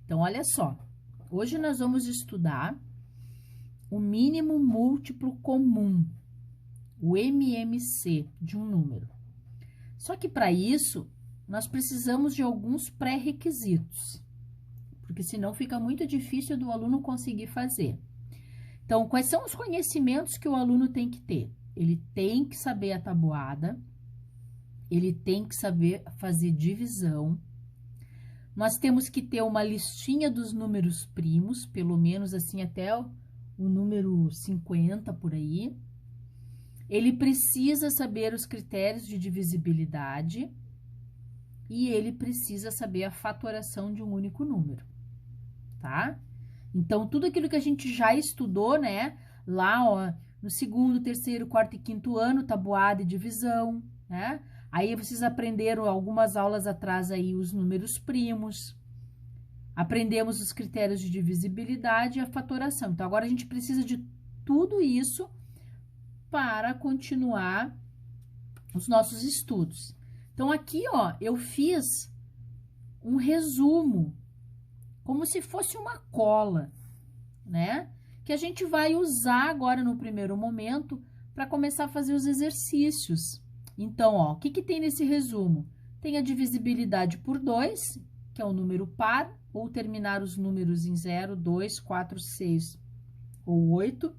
Então, olha só. Hoje nós vamos estudar o mínimo múltiplo comum, o MMC de um número. Só que para isso, nós precisamos de alguns pré-requisitos, porque senão fica muito difícil do aluno conseguir fazer. Então, quais são os conhecimentos que o aluno tem que ter? Ele tem que saber a tabuada, ele tem que saber fazer divisão. Nós temos que ter uma listinha dos números primos, pelo menos assim até o número 50 por aí. Ele precisa saber os critérios de divisibilidade e ele precisa saber a fatoração de um único número, tá? Então, tudo aquilo que a gente já estudou, né? Lá, ó, no segundo, terceiro, quarto e quinto ano, tabuada e divisão, né? Aí vocês aprenderam algumas aulas atrás aí os números primos. Aprendemos os critérios de divisibilidade e a fatoração. Então, agora a gente precisa de tudo isso para continuar os nossos estudos. Então, aqui, ó, eu fiz um resumo, como se fosse uma cola, né? Que a gente vai usar agora no primeiro momento para começar a fazer os exercícios. Então, ó, o que que tem nesse resumo? Tem a divisibilidade por 2, que é o número par, ou terminar os números em 0, 2, 4, 6 ou 8.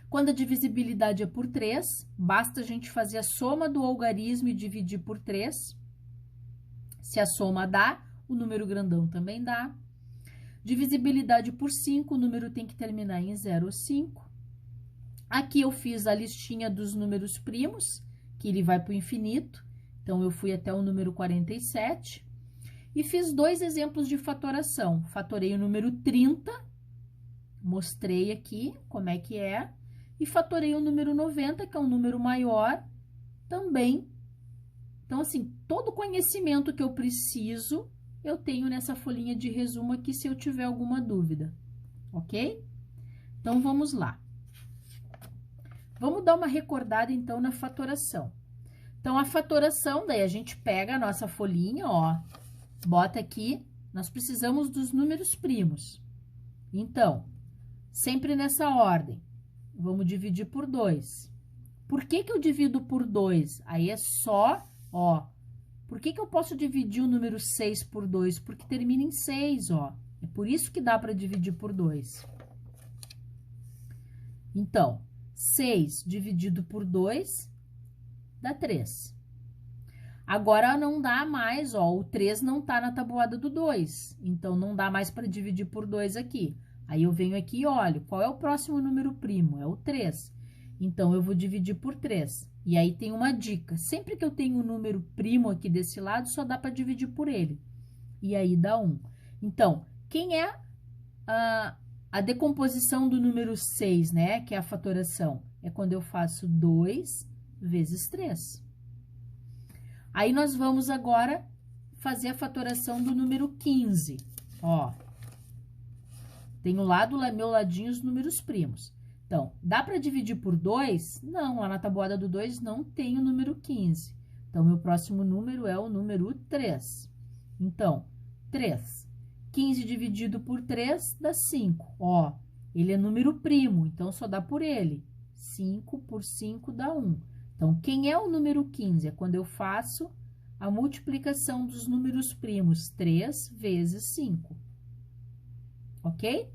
Quando a divisibilidade é por 3, basta a gente fazer a soma do algarismo e dividir por 3. Se a soma dá, o número grandão também dá. Divisibilidade por 5, o número tem que terminar em 0 ou 5. Aqui eu fiz a listinha dos números primos, que ele vai para o infinito. Então, eu fui até o número 47. E fiz dois exemplos de fatoração. Fatorei o número 30, mostrei aqui como é que é. E fatorei o número 90, que é um número maior, também. Então, assim, todo conhecimento que eu preciso, eu tenho nessa folhinha de resumo aqui, se eu tiver alguma dúvida, ok? Então, vamos lá. Vamos dar uma recordada, então, na fatoração. Então, a fatoração, daí a gente pega a nossa folhinha, ó, bota aqui, nós precisamos dos números primos. Então, sempre nessa ordem, vamos dividir por 2. Por que que eu divido por 2? Aí é só, ó, por que que eu posso dividir o número 6 por 2? Porque termina em 6, ó. É por isso que dá para dividir por 2. Então, 6 dividido por 2 dá 3. Agora, não dá mais, ó, o 3 não tá na tabuada do 2. Então, não dá mais para dividir por 2 aqui. Aí, eu venho aqui e olho, qual é o próximo número primo? É o 3. Então, eu vou dividir por 3. E aí, tem uma dica. Sempre que eu tenho um número primo aqui desse lado, só dá para dividir por ele. E aí, dá 1. Então, quem é a decomposição do número 6, né? Que é a fatoração. É quando eu faço 2 vezes 3. Aí, nós vamos agora fazer a fatoração do número 15. Ó, tenho lá do meu ladinho os números primos. Então, dá para dividir por 2? Não, lá na tabuada do 2 não tem o número 15. Então, meu próximo número é o número 3. Então, 3. 15 dividido por 3 dá 5. Ó, ele é número primo, então só dá por ele. 5 por 5 dá 1. Então, quem é o número 15? É quando eu faço a multiplicação dos números primos, 3 vezes 5. Ok?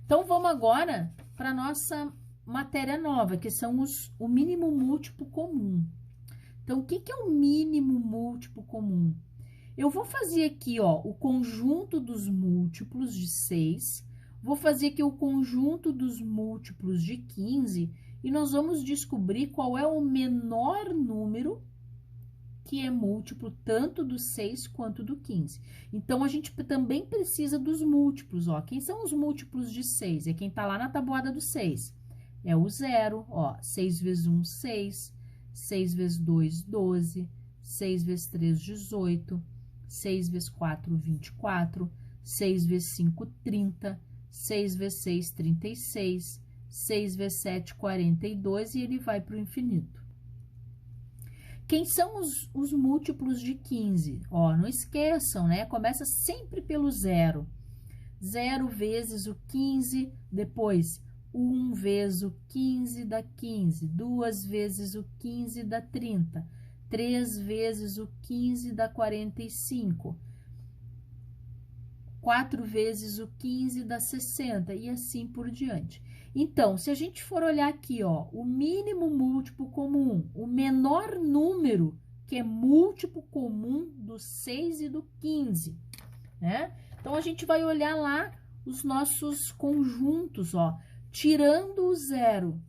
Então, vamos agora para a nossa matéria nova, que são o mínimo múltiplo comum. Então, o que que é o mínimo múltiplo comum? Eu vou fazer aqui, ó, o conjunto dos múltiplos de 6, vou fazer aqui o conjunto dos múltiplos de 15, e nós vamos descobrir qual é o menor número que é múltiplo tanto do 6 quanto do 15. Então, a gente também precisa dos múltiplos, ó. Quem são os múltiplos de 6? É quem tá lá na tabuada do 6. É o 0, ó. 6 vezes 1, 6. 6 vezes 2, 12. 6 vezes 3, 18. 6 vezes 4, 24. 6 vezes 5, 30. 6 vezes 6, 36. 6 vezes 7, 42. E ele vai para o infinito. Quem são os múltiplos de 15? Ó, não esqueçam, né? Começa sempre pelo 0. 0 vezes o 15, depois 1 vezes o 15 dá 15, 2 vezes o 15 dá 30, 3 vezes o 15 dá 45, 4 vezes o 15 dá 60 e assim por diante. Então, se a gente for olhar aqui, ó, o mínimo múltiplo comum, o menor número que é múltiplo comum do 6 e do 15, né? Então, a gente vai olhar lá os nossos conjuntos, ó, tirando o zero.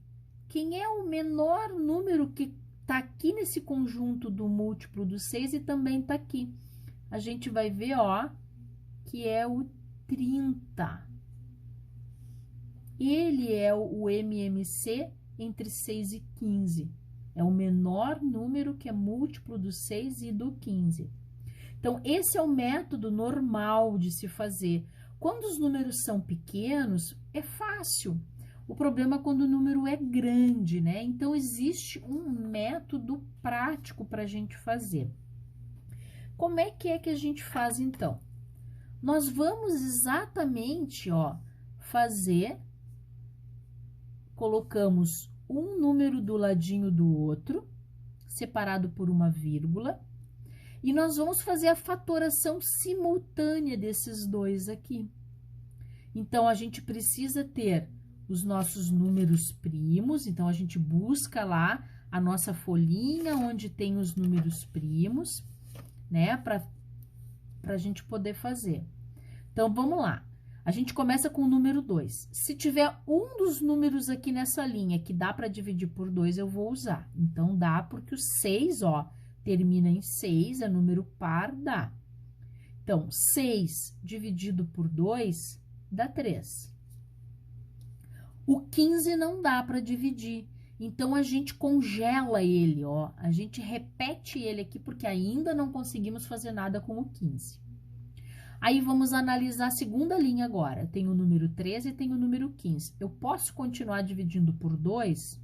Quem é o menor número que tá aqui nesse conjunto do múltiplo do 6 e também tá aqui? A gente vai ver, ó, que é o 30. Ele é o MMC entre 6 e 15. É o menor número que é múltiplo do 6 e do 15. Então, esse é o método normal de se fazer. Quando os números são pequenos, é fácil. O problema é quando o número é grande, né? Então, existe um método prático para a gente fazer. Como é que a gente faz, então? Nós vamos exatamente, ó, fazer, colocamos um número do ladinho do outro, separado por uma vírgula, e nós vamos fazer a fatoração simultânea desses dois aqui. Então, a gente precisa ter os nossos números primos, então, a gente busca lá a nossa folhinha onde tem os números primos, né, para a gente poder fazer. Então, vamos lá. A gente começa com o número 2. Se tiver um dos números aqui nessa linha que dá para dividir por 2, eu vou usar. Então, dá porque o 6, ó, termina em 6, é número par, dá. Então, 6 dividido por 2 dá 3. O 15 não dá para dividir. Então, a gente congela ele, ó. A gente repete ele aqui porque ainda não conseguimos fazer nada com o 15. Aí, vamos analisar a segunda linha agora. Tem o número 13 e tem o número 15. Eu posso continuar dividindo por 2?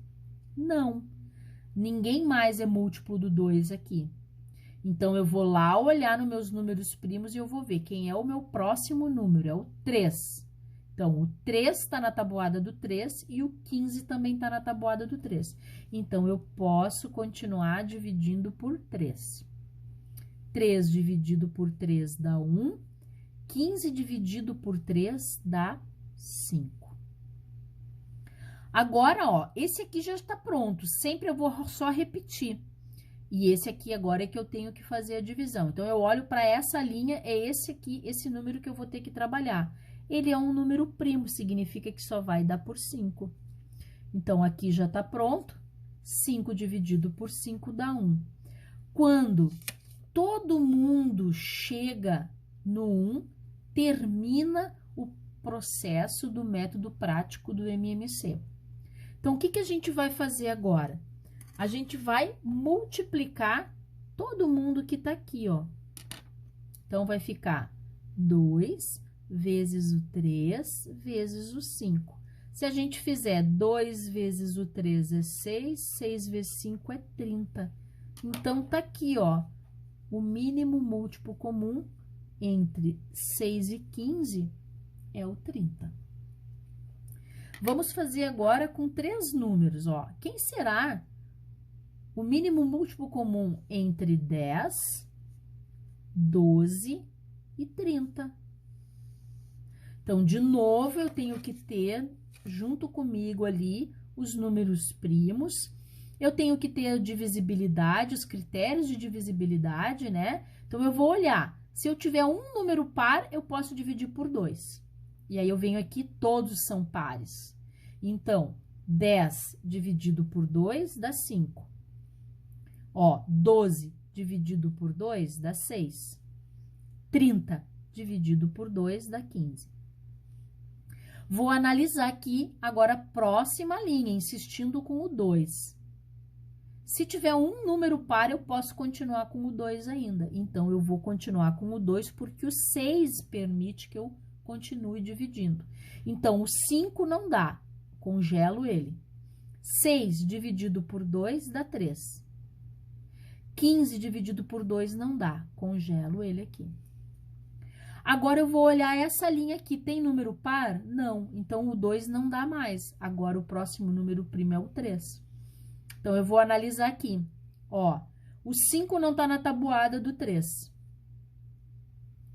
Não. Ninguém mais é múltiplo do 2 aqui. Então, eu vou lá olhar nos meus números primos e eu vou ver quem é o meu próximo número. É o 3. Então, o 3 está na tabuada do 3 e o 15 também está na tabuada do 3. Então, eu posso continuar dividindo por 3. 3 dividido por 3 dá 1. 15 dividido por 3 dá 5. Agora, ó, esse aqui já está pronto. Sempre eu vou só repetir. E esse aqui agora é que eu tenho que fazer a divisão. Então, eu olho para essa linha, é esse aqui, esse número que eu vou ter que trabalhar. Ele é um número primo, significa que só vai dar por 5. Então, aqui já está pronto. 5 dividido por 5 dá 1. Quando todo mundo chega no 1, termina o processo do método prático do MMC. Então, o que a gente vai fazer agora? A gente vai multiplicar todo mundo que tá aqui, ó. Então, vai ficar 2 vezes o 3 vezes o 5. Se a gente fizer 2 vezes o 3 é 6, 6 vezes 5 é 30. Então, tá aqui, ó, o mínimo múltiplo comum entre 6 e 15 é o 30. Vamos fazer agora com 3 números, ó. Quem será o mínimo múltiplo comum entre 10, 12 e 30? Então, de novo, eu tenho que ter junto comigo ali os números primos. Eu tenho que ter a divisibilidade, os critérios de divisibilidade, né? Então, eu vou olhar. Se eu tiver um número par, eu posso dividir por 2. E aí, eu venho aqui, todos são pares. Então, 10 dividido por 2 dá 5. Ó, 12 dividido por 2 dá 6. 30 dividido por 2 dá 15. Vou analisar aqui agora a próxima linha, insistindo com o 2. Se tiver um número par, eu posso continuar com o 2 ainda. Então, eu vou continuar com o 2 porque o 6 permite que eu continue dividindo. Então, o 5 não dá, congelo ele. 6 dividido por 2 dá 3. 15 dividido por 2 não dá, congelo ele aqui. Agora eu vou olhar essa linha aqui, tem número par? Não, então o 2 não dá mais. Agora o próximo número primo é o 3. Então eu vou analisar aqui, ó, o 5 não tá na tabuada do 3.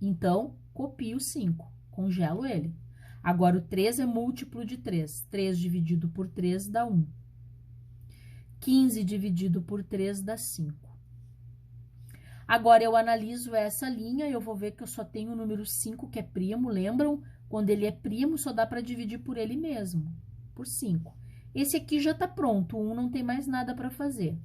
Então, copio o 5, congelo ele. Agora o 3 é múltiplo de 3. 3 dividido por 3 dá 1. 15 dividido por 3 dá 5. Agora, eu analiso essa linha e eu vou ver que eu só tenho o número 5, que é primo. Lembram? Quando ele é primo, só dá para dividir por ele mesmo, por 5. Esse aqui já está pronto, o 1 não tem mais nada para fazer.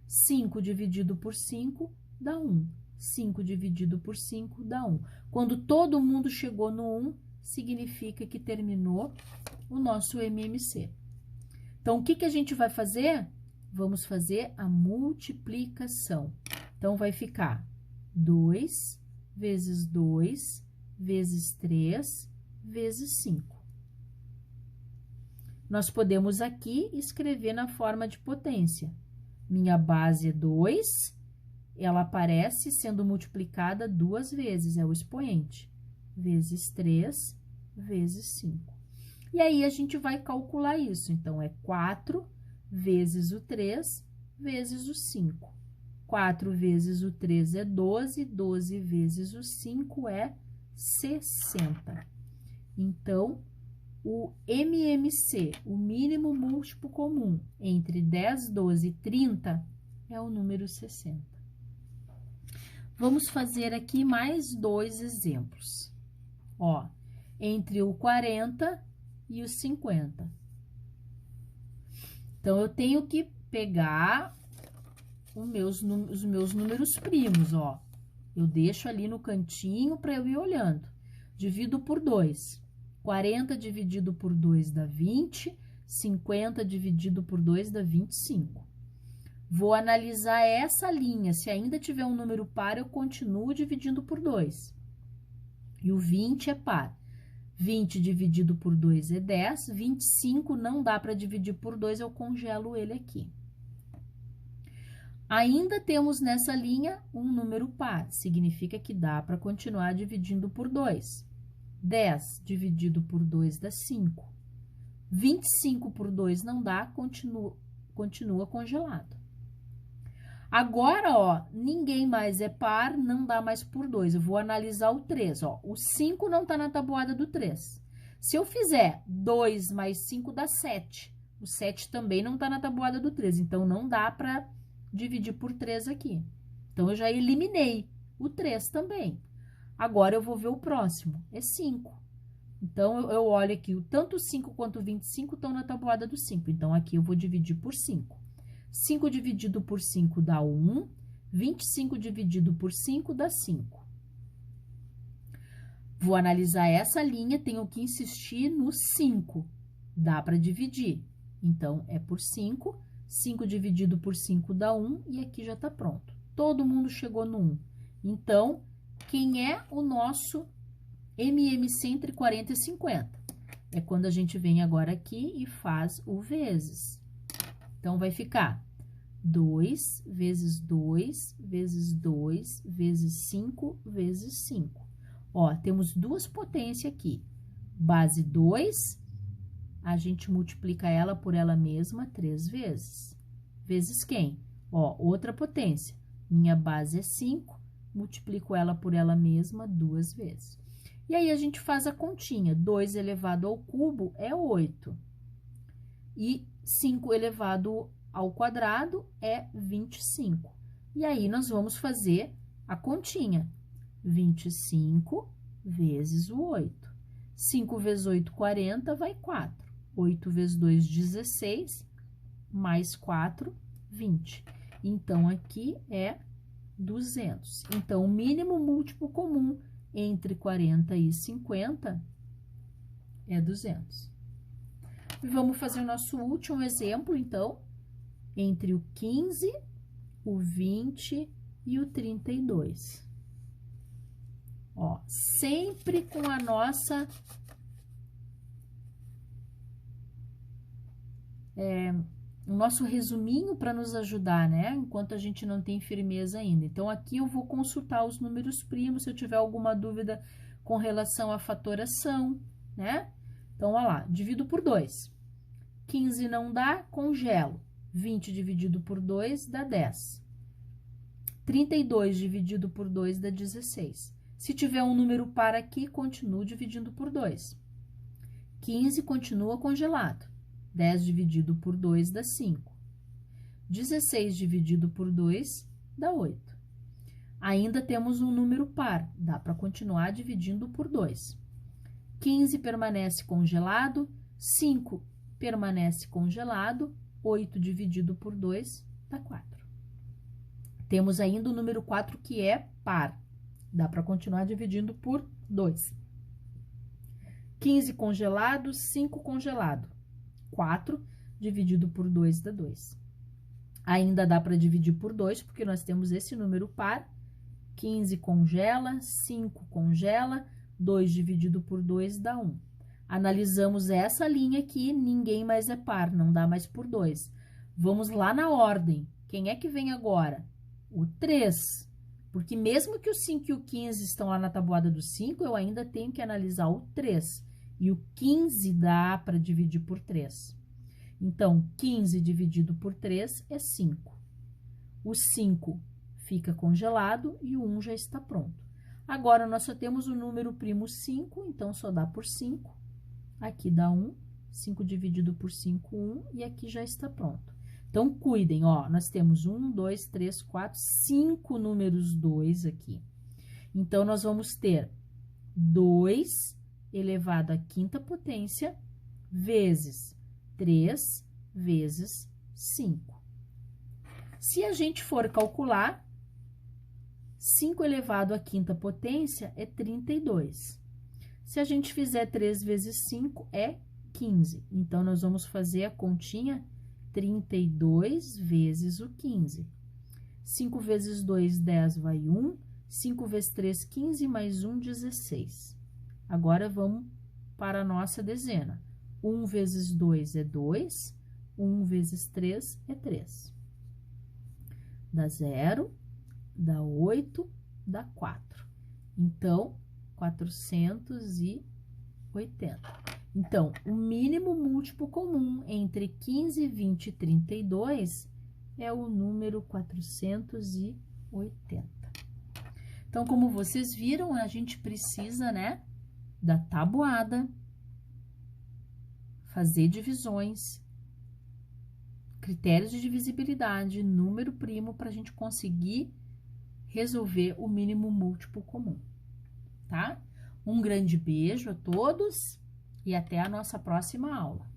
5 dividido por 5 dá 1. 5 dividido por 5 dá 1. Quando todo mundo chegou no 1, significa que terminou o nosso MMC. Então, o que que a gente vai fazer? Vamos fazer a multiplicação. Então, vai ficar 2 vezes 2 vezes 3 vezes 5. Nós podemos aqui escrever na forma de potência. Minha base é 2, ela aparece sendo multiplicada 2 vezes, é o expoente, vezes 3 vezes 5. E aí, a gente vai calcular isso. Então, é 4 vezes o 3 vezes o 5. 4 vezes o 3 é 12, 12 vezes o 5 é 60. Então, o MMC, o mínimo múltiplo comum, entre 10, 12 e 30, é o número 60. Vamos fazer aqui mais 2 exemplos. Ó, entre o 40 e o 50. Então, eu tenho que pegar os meus números primos, ó. Eu deixo ali no cantinho para eu ir olhando. Divido por 2. 40 dividido por 2 dá 20. 50 dividido por 2 dá 25. Vou analisar essa linha. Se ainda tiver um número par, eu continuo dividindo por 2. E o 20 é par. 20 dividido por 2 é 10. 25 não dá para dividir por 2, eu congelo ele aqui. Ainda temos nessa linha um número par, significa que dá para continuar dividindo por 2. 10 dividido por 2 dá 5. 25 por 2 não dá, continua congelado. Agora, ó, ninguém mais é par, não dá mais por 2. Eu vou analisar o 3, ó. O 5 não tá na tabuada do 3. Se eu fizer 2 mais 5 dá 7. O 7 também não tá na tabuada do 3, então não dá para dividir por 3 aqui. Então, eu já eliminei o 3 também. Agora, eu vou ver o próximo, é 5. Então, eu olho aqui, tanto o 5 quanto o 25 estão na tabuada do 5. Então, aqui eu vou dividir por 5. 5 dividido por 5 dá 1. 25 dividido por 5 dá 5. Vou analisar essa linha, tenho que insistir no 5. Dá para dividir. Então, é por 5. 5 dividido por 5 dá 1 e aqui já está pronto. Todo mundo chegou no 1. Então, quem é o nosso MMC entre 40 e 50? É quando a gente vem agora aqui e faz o vezes. Então, vai ficar 2 vezes 2 vezes 2 vezes 5 vezes 5. Ó, temos duas potências aqui. Base 2, a gente multiplica ela por ela mesma 3 vezes. Vezes quem? Ó, outra potência. Minha base é 5, multiplico ela por ela mesma 2 vezes. E aí, a gente faz a continha. 2 elevado ao cubo é 8. E 5 elevado ao quadrado é 25. E aí, nós vamos fazer a continha. 25 vezes o 8. 5 vezes 8, 40, vai 4. 8 vezes 2, 16, mais 4, 20. Então, aqui é 200. Então, o mínimo múltiplo comum entre 40 e 50 é 200. E vamos fazer o nosso último exemplo, então, entre o 15, o 20 e o 32. Ó, sempre com a nossa o nosso resuminho para nos ajudar, né? Enquanto a gente não tem firmeza ainda. Então, aqui eu vou consultar os números primos. Se eu tiver alguma dúvida com relação à fatoração, né? Então, olha lá, divido por 2. 15 não dá, congelo. 20 dividido por 2 dá 10. 32 dividido por 2 dá 16. Se tiver um número par aqui, continuo dividindo por 2. 15 continua congelado. 10 dividido por 2 dá 5. 16 dividido por 2 dá 8. Ainda temos um número par, dá para continuar dividindo por 2. 15 permanece congelado, 5 permanece congelado, 8 dividido por 2 dá 4. Temos ainda o número 4 que é par, dá para continuar dividindo por 2. 15 congelado, 5 congelado, 4 dividido por 2 dá 2. Ainda dá para dividir por 2, porque nós temos esse número par. 15 congela, 5 congela, 2 dividido por 2 dá 1. Analisamos essa linha aqui, ninguém mais é par, não dá mais por 2. Vamos lá na ordem. Quem é que vem agora? O 3. Porque mesmo que o 5 e o 15 estão lá na tabuada do 5, eu ainda tenho que analisar o 3. E o 15 dá para dividir por 3. Então, 15 dividido por 3 é 5. O 5 fica congelado e o 1 já está pronto. Agora, nós só temos o número primo 5, então só dá por 5. Aqui dá 1, 5 dividido por 5, 1, e aqui já está pronto. Então, cuidem, ó, nós temos 1, 2, 3, 4, 5 números 2 aqui. Então, nós vamos ter 2 elevado à quinta potência vezes 3 vezes 5. Se a gente for calcular, 5 elevado à quinta potência é 32. Se a gente fizer 3 vezes 5, é 15. Então, nós vamos fazer a continha 32 vezes o 15. 5 vezes 2, 10, vai 1. 5 vezes 3, 15, mais 1, 16. Agora, vamos para a nossa dezena. 1 vezes 2 é 2. 1 vezes 3 é 3. Dá 0, dá 8, dá 4. Então, 480. Então, o mínimo múltiplo comum entre 15, 20 e 32 é o número 480. Então, como vocês viram, a gente precisa, né, da tabuada, fazer divisões, critérios de divisibilidade, número primo, para a gente conseguir resolver o mínimo múltiplo comum, tá? Um grande beijo a todos e até a nossa próxima aula.